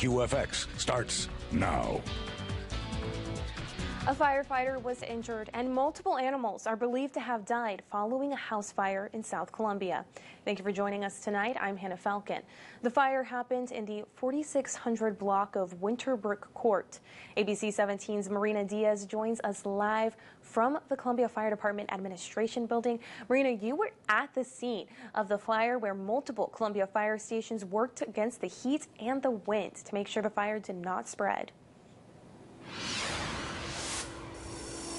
QFX starts now. A firefighter was injured and multiple animals are believed to have died following a house fire in South Columbia. Thank you for joining us tonight. I'm Hannah Falcon. The fire happened in the 4600 block of Winterbrook Court. ABC 17's Marina Diaz joins us live from the Columbia Fire Department Administration Building. Marina, you were at the scene of the fire where multiple Columbia fire stations worked against the heat and the wind to make sure the fire did not spread.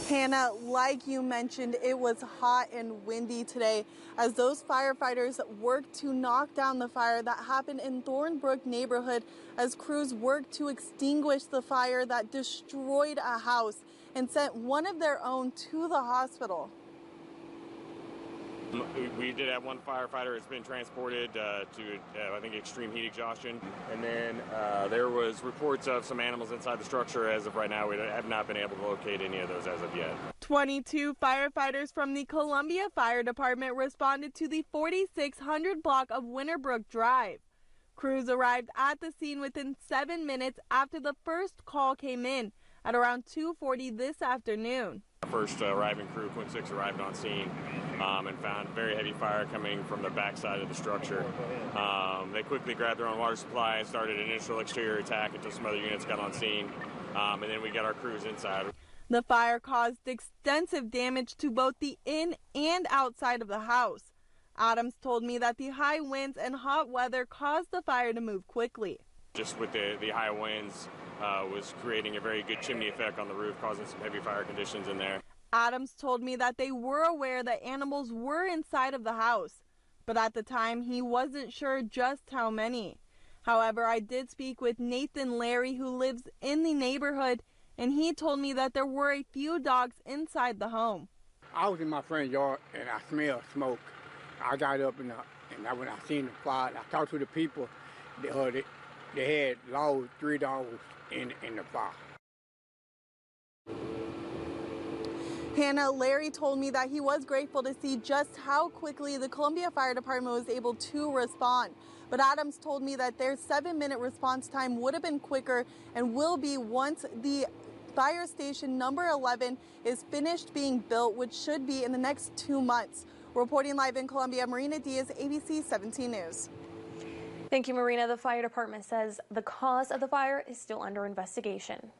Hannah, like you mentioned, it was hot and windy today as those firefighters worked to knock down the fire that happened in Thornbrook neighborhood as crews worked to extinguish the fire that destroyed a house and sent one of their own to the hospital. We did have one firefighter that's been transported to, I think, extreme heat exhaustion. And then there was reports of some animals inside the structure. As of right now, we have not been able to locate any of those as of yet. 22 firefighters from the Columbia Fire Department responded to the 4600 block of Winterbrook Drive. Crews arrived at the scene within 7 minutes after the first call came in at around 2:40 this afternoon. Our first arriving crew, Quint 6, arrived on scene and found very heavy fire coming from the backside of the structure. They quickly grabbed their own water supply and started an initial exterior attack until some other units got on scene, and then we got our crews inside. The fire caused extensive damage to both the in and outside of the house. Adams told me that the high winds and hot weather caused the fire to move quickly. Just with the high winds was creating a very good chimney effect on the roof, causing some heavy fire conditions in there. Adams told me that they were aware that animals were inside of the house, but at the time he wasn't sure just how many. However, I did speak with Nathan Larry, who lives in the neighborhood, and he told me that there were a few dogs inside the home. I was in my friend's yard and I smelled smoke. I got up and when I seen the fire, I talked to the people. They had lost 3 dogs in the fire. Hannah, Larry told me that he was grateful to see just how quickly the Columbia Fire Department was able to respond. But Adams told me that their 7-minute response time would have been quicker and will be once the fire station number 11 is finished being built, which should be in the next 2 months. Reporting live in Columbia, Marina Diaz, ABC 17 News. Thank you, Marina. The fire department says the cause of the fire is still under investigation.